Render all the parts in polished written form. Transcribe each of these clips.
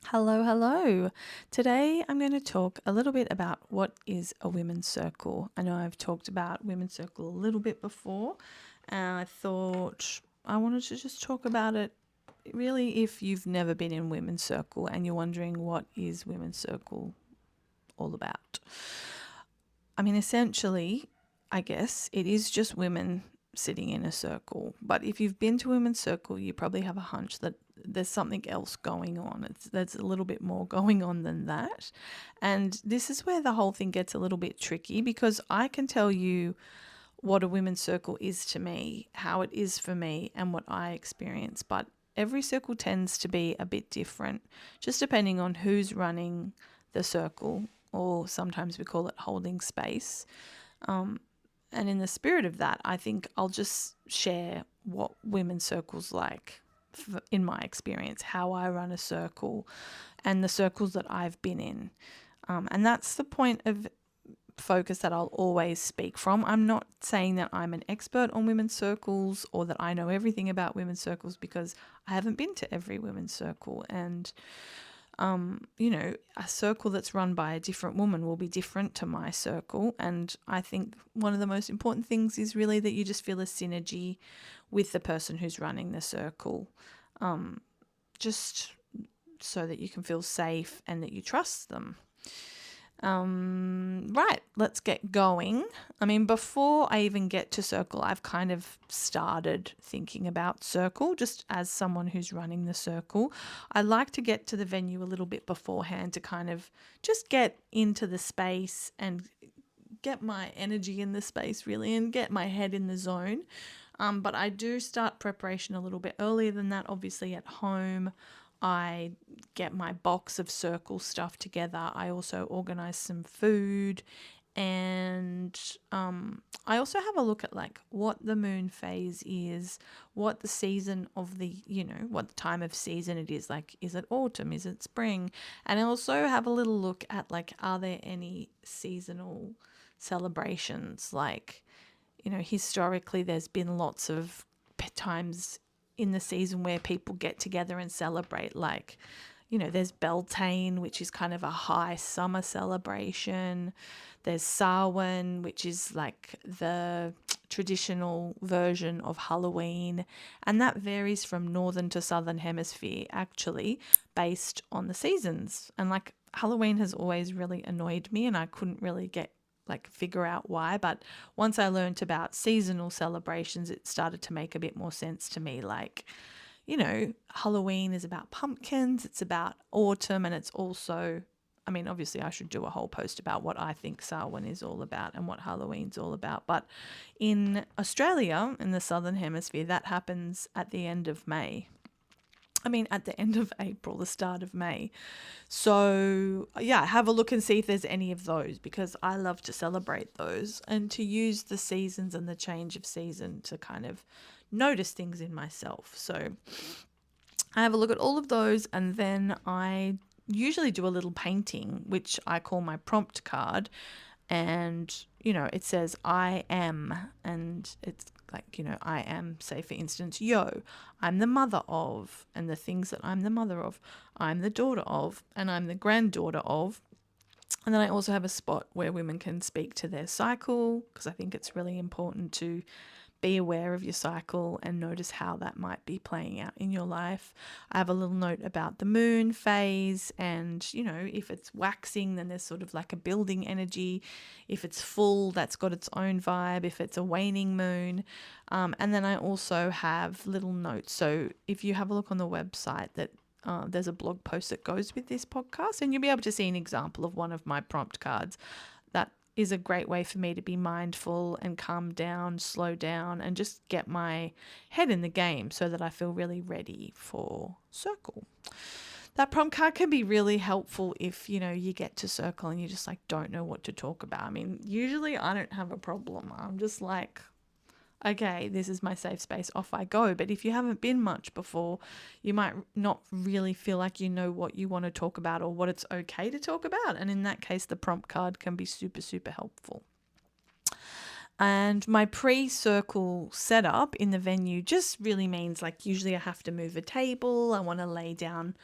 Hello, hello. Today I'm going to talk a little bit about what is a women's circle. I know I've talked about women's circle a little bit before, and I thought I wanted to just talk about it really if you've never been in women's circle and you're wondering what is women's circle all about. I mean, essentially, I guess it is just women sitting in a circle. But if you've been to women's circle, you probably have a hunch that there's something else going on. There's a little bit more going on than that. And this is where the whole thing gets a little bit tricky because I can tell you what a women's circle is to me, how it is for me, and what I experience. But every circle tends to be a bit different, just depending on who's running the circle, or sometimes we call it holding space. And in the spirit of that, I think I'll just share what women's circles like in my experience, how I run a circle, and the circles that I've been in. And that's the point of focus that I'll always speak from. I'm not saying that I'm an expert on women's circles or that I know everything about women's circles because I haven't been to every women's circle. And a circle that's run by a different woman will be different to my circle. And I think one of the most important things is really that you just feel a synergy with the person who's running the circle, just so that you can feel safe and that you trust them. Right, let's get going. I mean, before I even get to circle, I've kind of started thinking about circle just as someone who's running the circle. I like to get to the venue a little bit beforehand to kind of just get into the space and get my energy in the space really and get my head in the zone. But I do start preparation a little bit earlier than that, obviously at home. I get my box of circle stuff together. I also organize some food and I also have a look at like what the moon phase is, what the season of what the time of season it is. Like, is it autumn? Is it spring? And I also have a little look at like, are there any seasonal celebrations? Like, historically there's been lots of times in the season where people get together and celebrate. Like, there's Beltane, which is kind of a high summer celebration. There's Samhain, which is like the traditional version of Halloween. And that varies from northern to southern hemisphere, actually, based on the seasons. And like Halloween has always really annoyed me, and I couldn't really figure out why. But once I learned about seasonal celebrations, it started to make a bit more sense to me. Like, Halloween is about pumpkins, it's about autumn, and it's also, I mean, obviously, I should do a whole post about what I think Samhain is all about and what Halloween's all about. But in Australia, in the southern hemisphere, that happens at the end of May. I mean, at the end of April, the start of May. So, yeah, have a look and see if there's any of those because I love to celebrate those and to use the seasons and the change of season to kind of notice things in myself. So, I have a look at all of those and then I usually do a little painting, which I call my prompt card. And, it says I am, and it's like, I am, say, for instance, yo, I'm the mother of, and the things that I'm the mother of, I'm the daughter of, and I'm the granddaughter of. And then I also have a spot where women can speak to their cycle because I think it's really important to be aware of your cycle and notice how that might be playing out in your life. I have a little note about the moon phase and, if it's waxing, then there's sort of like a building energy. If it's full, that's got its own vibe. If it's a waning moon. And then I also have little notes. So if you have a look on the website there's a blog post that goes with this podcast and you'll be able to see an example of one of my prompt cards. That is a great way for me to be mindful and calm down, slow down, and just get my head in the game so that I feel really ready for circle. That prompt card can be really helpful if, you get to circle and you just like don't know what to talk about. I mean, usually I don't have a problem. I'm just like, okay, this is my safe space, off I go. But if you haven't been much before, you might not really feel like you know what you want to talk about or what it's okay to talk about. And in that case, the prompt card can be super, super helpful. And my pre-circle setup in the venue just really means like usually I have to move a table. I want to lay down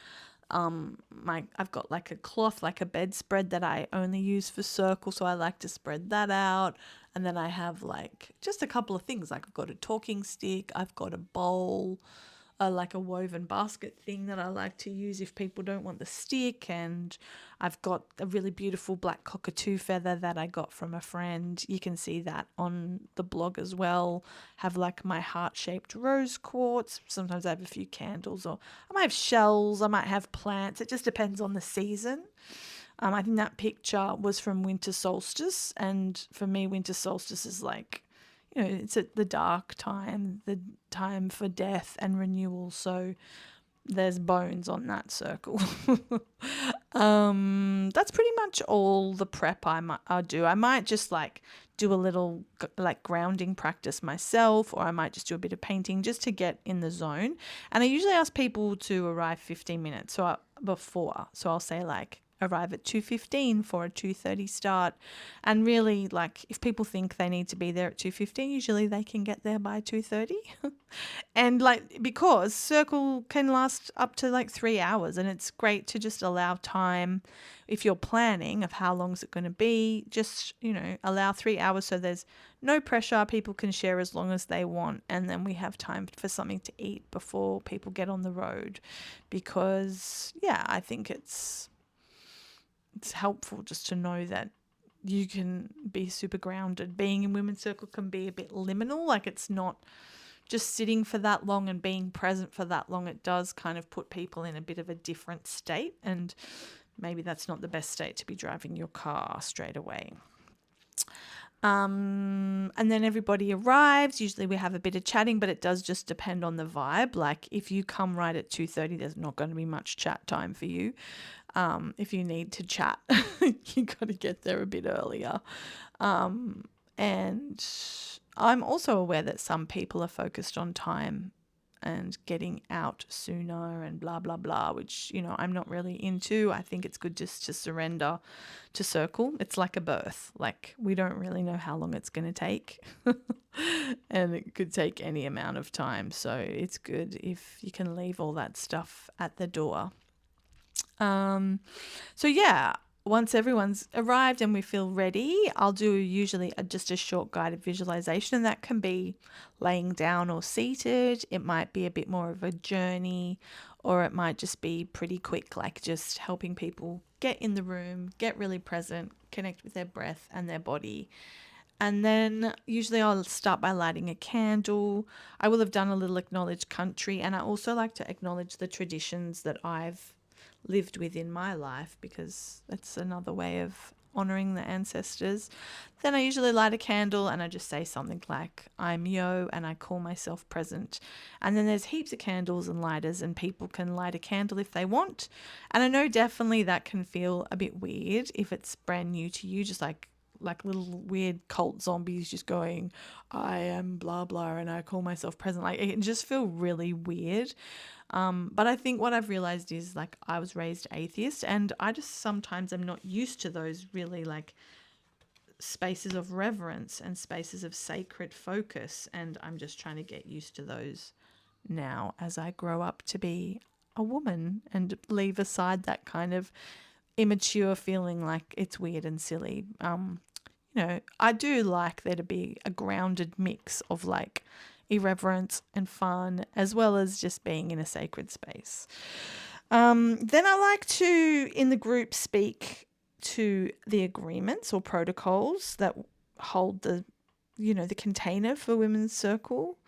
I've got like a cloth, like a bedspread that I only use for circle, so I like to spread that out. And then I have like just a couple of things, like I've got a talking stick, I've got a bowl, like a woven basket thing that I like to use if people don't want the stick. And I've got a really beautiful black cockatoo feather that I got from a friend. You can see that on the blog as well. Have like my heart-shaped rose quartz. Sometimes I have a few candles, or I might have shells, I might have plants. It just depends on the season. I think that picture was from winter solstice, and for me, winter solstice is like, it's at the dark time, the time for death and renewal. So there's bones on that circle. That's pretty much all the prep I'll do. I might just like do a little like grounding practice myself, or I might just do a bit of painting just to get in the zone. And I usually ask people to arrive 15 minutes before. So I'll say like arrive at 2:15 for a 2:30 start. And really, like, if people think they need to be there at 2:15, usually they can get there by 2:30. And like, because circle can last up to like 3 hours, and it's great to just allow time if you're planning of how long is it going to be. Just, allow 3 hours so there's no pressure. People can share as long as they want, and then we have time for something to eat before people get on the road. Because I think it's helpful just to know that you can be super grounded. Being in women's circle can be a bit liminal, like it's not just sitting for that long and being present for that long. It does kind of put people in a bit of a different state, and maybe that's not the best state to be driving your car straight away. And then everybody arrives. Usually we have a bit of chatting, but it does just depend on the vibe. Like if you come right at 2:30, there's not going to be much chat time for you. If you need to chat, you got to get there a bit earlier. And I'm also aware that some people are focused on time and getting out sooner and blah, blah, blah, which, I'm not really into. I think it's good just to surrender to circle. It's like a birth. Like we don't really know how long it's going to take and it could take any amount of time. So it's good if you can leave all that stuff at the door. Once everyone's arrived and we feel ready, I'll do usually just a short guided visualization, and that can be laying down or seated. It might be a bit more of a journey, or it might just be pretty quick, like just helping people get in the room, get really present, connect with their breath and their body. And then usually I'll start by lighting a candle. I will have done a little acknowledge country, and I also like to acknowledge the traditions that I've lived within my life, because that's another way of honoring the ancestors. Then I usually light a candle and I just say something like, I'm Yo and I call myself present. And then there's heaps of candles and lighters, and people can light a candle if they want. And I know definitely that can feel a bit weird if it's brand new to you, just like little weird cult zombies just going, I am blah blah and I call myself present. Like it can just feel really weird. But I think what I've realized is, like, I was raised atheist, and I just sometimes am not used to those really like spaces of reverence and spaces of sacred focus. And I'm just trying to get used to those now as I grow up to be a woman, and leave aside that kind of immature feeling like it's weird and silly. I do like there to be a grounded mix of like irreverence and fun, as well as just being in a sacred space. Then I like to, in the group, speak to the agreements or protocols that hold the container for Women's Circle.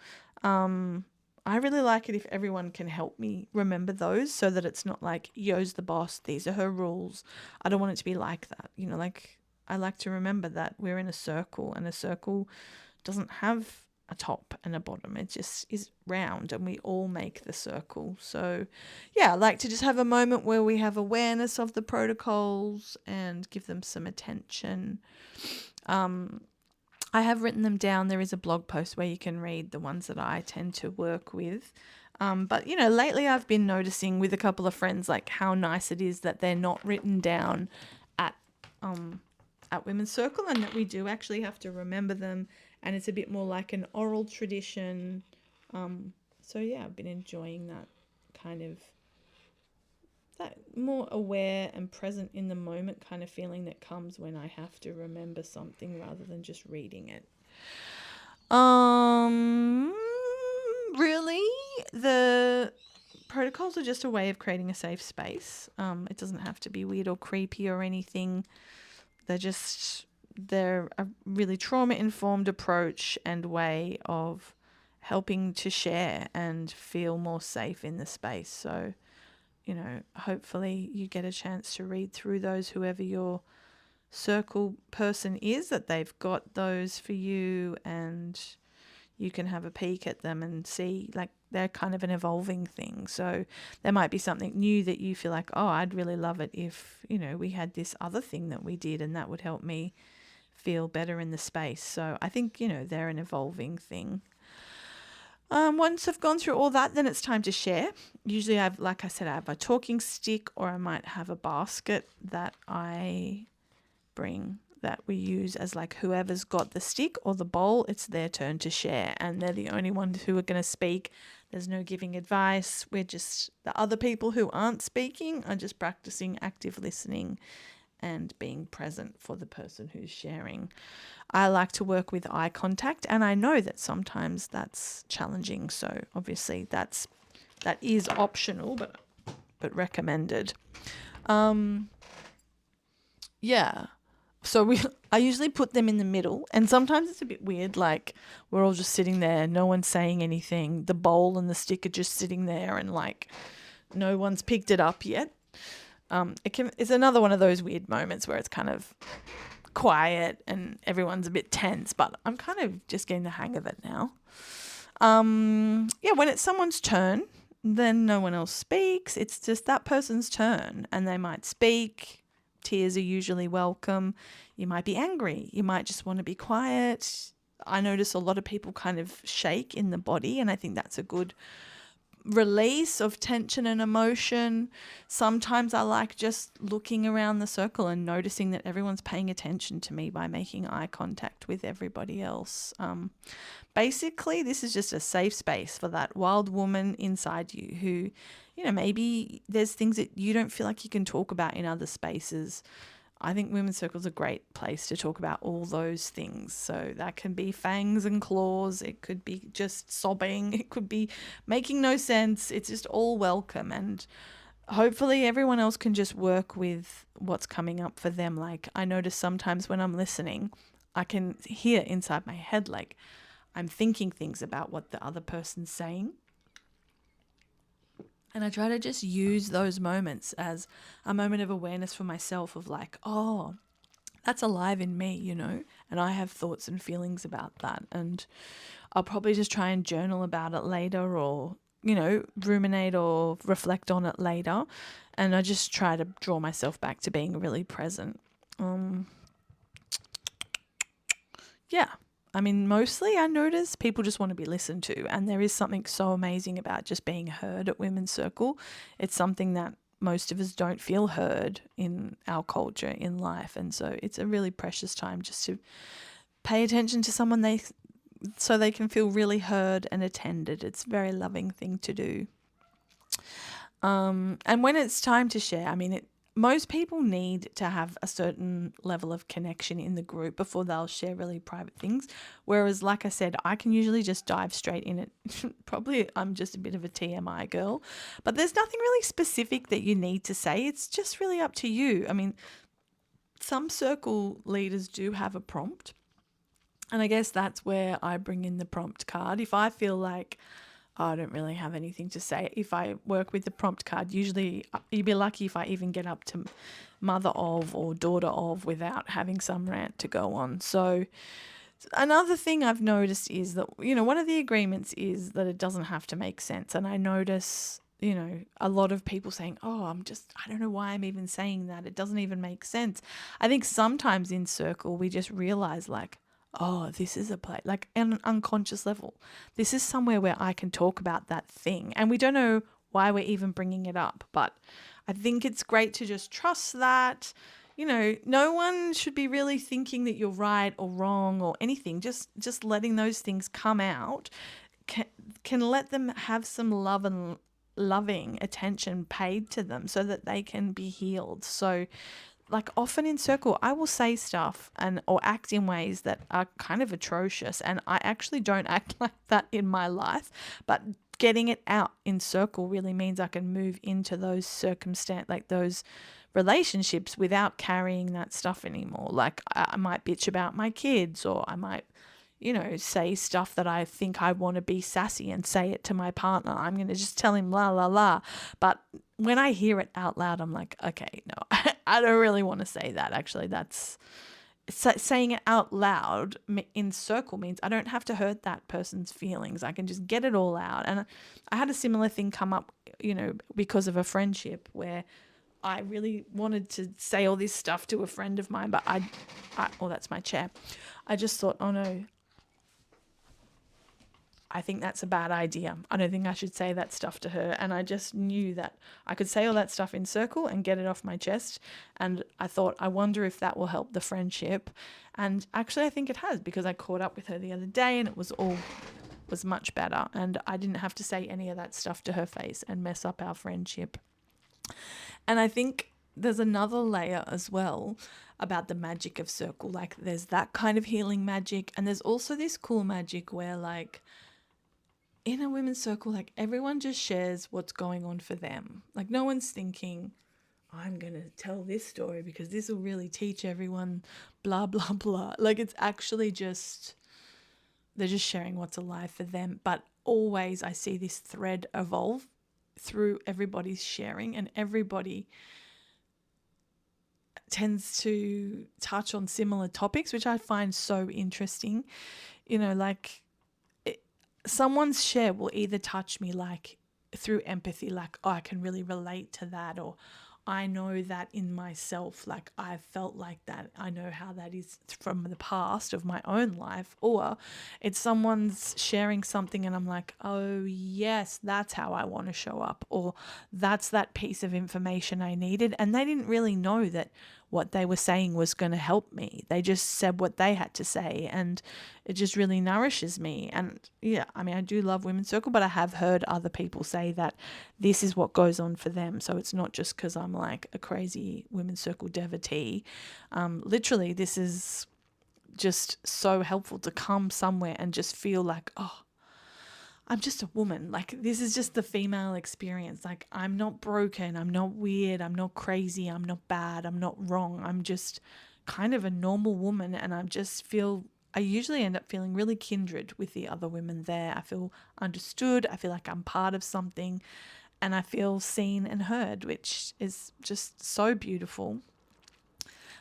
I really like it if everyone can help me remember those, so that it's not like, Yo's the boss, these are her rules. I don't want it to be like that. Like, I like to remember that we're in a circle, and a circle doesn't have a top and a bottom. It just is round, and we all make the circle. So I like to just have a moment where we have awareness of the protocols and give them some attention. I have written them down. There is a blog post where you can read the ones that I tend to work with. But lately I've been noticing with a couple of friends, like, how nice it is that they're not written down at Women's Circle, and that we do actually have to remember them, and it's a bit more like an oral tradition. I've been enjoying that kind of that more aware and present in the moment kind of feeling that comes when I have to remember something rather than just reading it. Um, really, the protocols are just a way of creating a safe space. It doesn't have to be weird or creepy or anything. They're a really trauma informed approach and way of helping to share and feel more safe in the space. So, hopefully you get a chance to read through those, whoever your circle person is, that they've got those for you, and you can have a peek at them and see, like, they're kind of an evolving thing. So there might be something new that you feel like, oh, I'd really love it if, we had this other thing that we did and that would help me feel better in the space. So I think, they're an evolving thing. Once I've gone through all that, then it's time to share. Usually like I said, I have a talking stick, or I might have a basket that I bring that we use as, like, whoever's got the stick or the bowl, it's their turn to share, and they're the only ones who are going to speak. There's no giving advice. We're just, the other people who aren't speaking are just practicing active listening and being present for the person who's sharing. I like to work with eye contact, and I know that sometimes that's challenging. So obviously that is optional, but recommended. Yeah. So I usually put them in the middle, and sometimes it's a bit weird. Like, we're all just sitting there, no one's saying anything. The bowl and the stick are just sitting there, and, like, no one's picked it up yet. It's another one of those weird moments where it's kind of quiet and everyone's a bit tense, but I'm kind of just getting the hang of it now. When it's someone's turn, then no one else speaks. It's just that person's turn, and they might speak. Tears are usually welcome. You might be angry. You might just want to be quiet. I notice a lot of people kind of shake in the body, and I think that's a good release of tension and emotion. Sometimes I like just looking around the circle and noticing that everyone's paying attention to me by making eye contact with everybody else. Basically, this is just a safe space for that wild woman inside you who, maybe there's things that you don't feel like you can talk about in other spaces. I think women's circle's a great place to talk about all those things. So that can be fangs and claws. It could be just sobbing. It could be making no sense. It's just all welcome. And hopefully everyone else can just work with what's coming up for them. Like, I notice sometimes when I'm listening, I can hear inside my head, like, I'm thinking things about what the other person's saying. And I try to just use those moments as a moment of awareness for myself of, like, oh, that's alive in me, and I have thoughts and feelings about that. And I'll probably just try and journal about it later, or, ruminate or reflect on it later. And I just try to draw myself back to being really present. Yeah. I mean, mostly I notice people just want to be listened to, and there is something so amazing about just being heard at Women's Circle. It's something that most of us don't feel heard in our culture, in life, and so it's a really precious time just to pay attention to someone so they can feel really heard and attended. It's a very loving thing to do. And when it's time to share, I mean, most people need to have a certain level of connection in the group before they'll share really private things. Whereas, like I said, I can usually just dive straight in it. Probably I'm just a bit of a TMI girl, but there's nothing really specific that you need to say. It's just really up to you. I mean, some circle leaders do have a prompt, and I guess that's where I bring in the prompt card. If I feel like, oh, I don't really have anything to say, if I work with the prompt card, usually you'd be lucky if I even get up to mother of or daughter of without having some rant to go on. So another thing I've noticed is that, one of the agreements is that it doesn't have to make sense. And I notice, a lot of people saying, oh, I don't know why I'm even saying that. It doesn't even make sense. I think sometimes in circle, we just realize, like, oh, this is a place, like, on an unconscious level. This is somewhere where I can talk about that thing. And we don't know why we're even bringing it up. But I think it's great to just trust that, no one should be really thinking that you're right or wrong or anything. Just letting those things come out can let them have some love and loving attention paid to them so that they can be healed. So like often in circle I will say stuff and or act in ways that are kind of atrocious, and I actually don't act like that in my life, but getting it out in circle really means I can move into those like those relationships without carrying that stuff anymore. Like I might bitch about my kids, or I might say stuff that I think I want to be sassy and say it to my partner. I'm going to just tell him la la la. But when I hear it out loud, I'm like, okay, no, I don't really want to say that. Actually, that's saying it out loud in circle means I don't have to hurt that person's feelings. I can just get it all out. And I had a similar thing come up, because of a friendship where I really wanted to say all this stuff to a friend of mine, but oh, that's my chair. I just thought, oh no, I think that's a bad idea. I don't think I should say that stuff to her. And I just knew that I could say all that stuff in circle and get it off my chest. And I thought, I wonder if that will help the friendship. And actually, I think it has, because I caught up with her the other day and it was much better. And I didn't have to say any of that stuff to her face and mess up our friendship. And I think there's another layer as well about the magic of circle. Like there's that kind of healing magic. And there's also this cool magic where like, in a women's circle, like everyone just shares what's going on for them. Like no one's thinking, I'm going to tell this story because this will really teach everyone blah, blah, blah. Like it's actually just, they're just sharing what's alive for them. But always I see this thread evolve through everybody's sharing, and everybody tends to touch on similar topics, which I find so interesting. Like someone's share will either touch me like through empathy, like, oh, I can really relate to that, or I know that in myself, like I've felt like that. I know how that is from the past of my own life. Or it's someone's sharing something and I'm like, oh yes, that's how I want to show up. Or that's that piece of information I needed. And they didn't really know that what they were saying was going to help me. They just said what they had to say, and it just really nourishes me. And yeah, I mean, I do love Women's Circle, but I have heard other people say that this is what goes on for them. So it's not just because I'm like a crazy Women's Circle devotee. Literally, this is just so helpful to come somewhere and just feel like, oh, I'm just a woman. Like this is just the female experience. Like I'm not broken. I'm not weird. I'm not crazy. I'm not bad. I'm not wrong. I'm just kind of a normal woman. And I usually end up feeling really kindred with the other women there. I feel understood. I feel like I'm part of something, and I feel seen and heard, which is just so beautiful.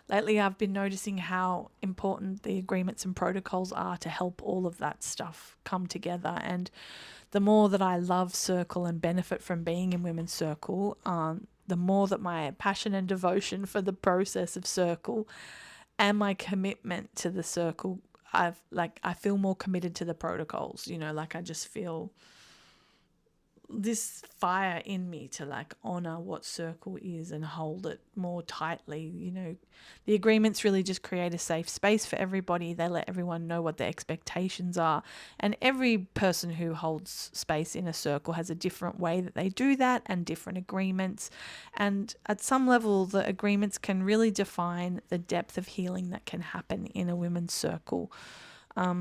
Lately, I've been noticing how important the agreements and protocols are to help all of that stuff come together. And the more that I love Circle and benefit from being in Women's Circle, the more that my passion and devotion for the process of Circle and my commitment to the Circle, I feel more committed to the protocols. Like I just feel this fire in me to like honor what Circle is and hold it more tightly. The agreements really just create a safe space for everybody. They let everyone know what their expectations are, and every person who holds space in a circle has a different way that they do that and different agreements. And at some level, the agreements can really define the depth of healing that can happen in a women's circle. I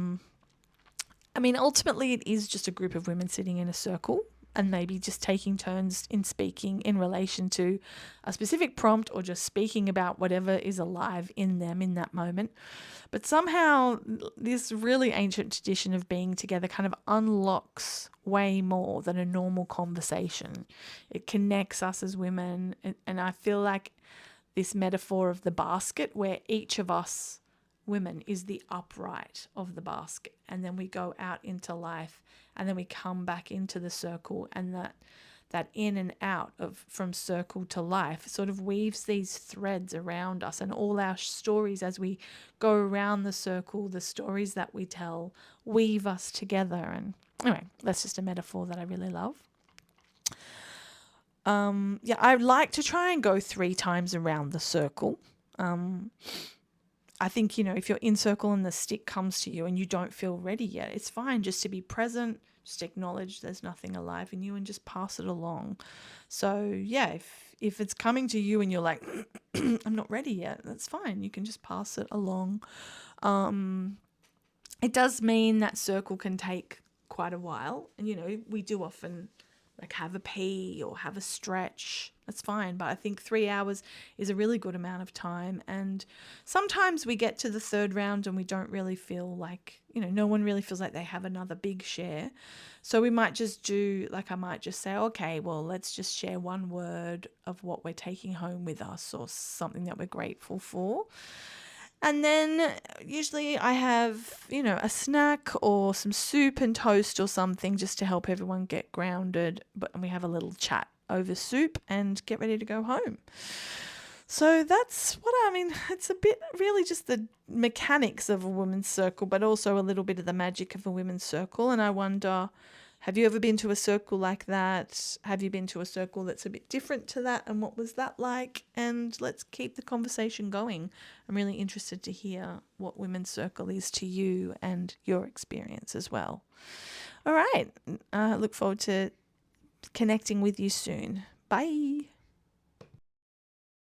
mean, ultimately, it is just a group of women sitting in a circle and maybe just taking turns in speaking in relation to a specific prompt, or just speaking about whatever is alive in them in that moment. But somehow this really ancient tradition of being together kind of unlocks way more than a normal conversation. It connects us as women, and I feel like this metaphor of the basket, where each of us women is the upright of the basket, and then we go out into life, and then we come back into the circle, and that in and out of from circle to life sort of weaves these threads around us, and all our stories as we go around the circle, the stories that we tell weave us together. And anyway, that's just a metaphor that I really love. I like to try and go 3 times around the circle. I think, if you're in circle and the stick comes to you and you don't feel ready yet, it's fine just to be present, just acknowledge there's nothing alive in you and just pass it along. So yeah, if it's coming to you and you're like, I'm not ready yet, that's fine. You can just pass it along. It does mean that circle can take quite a while, and we do often like have a pee or have a stretch. That's fine, but I think 3 hours is a really good amount of time. And sometimes we get to the third round and we don't really feel like, no one really feels like they have another big share. So we might just do, like, I might just say, okay, well, let's just share one word of what we're taking home with us or something that we're grateful for. And then usually I have, a snack or some soup and toast or something just to help everyone get grounded. But we have a little chat over soup and get ready to go home. So that's what I mean. It's a bit really just the mechanics of a women's circle, but also a little bit of the magic of a women's circle. And I wonder, have you ever been to a circle like that? Have you been to a circle that's a bit different to that? And what was that like? And let's keep the conversation going. I'm really interested to hear what women's circle is to you and your experience as well. All right. I look forward to connecting with you soon. Bye.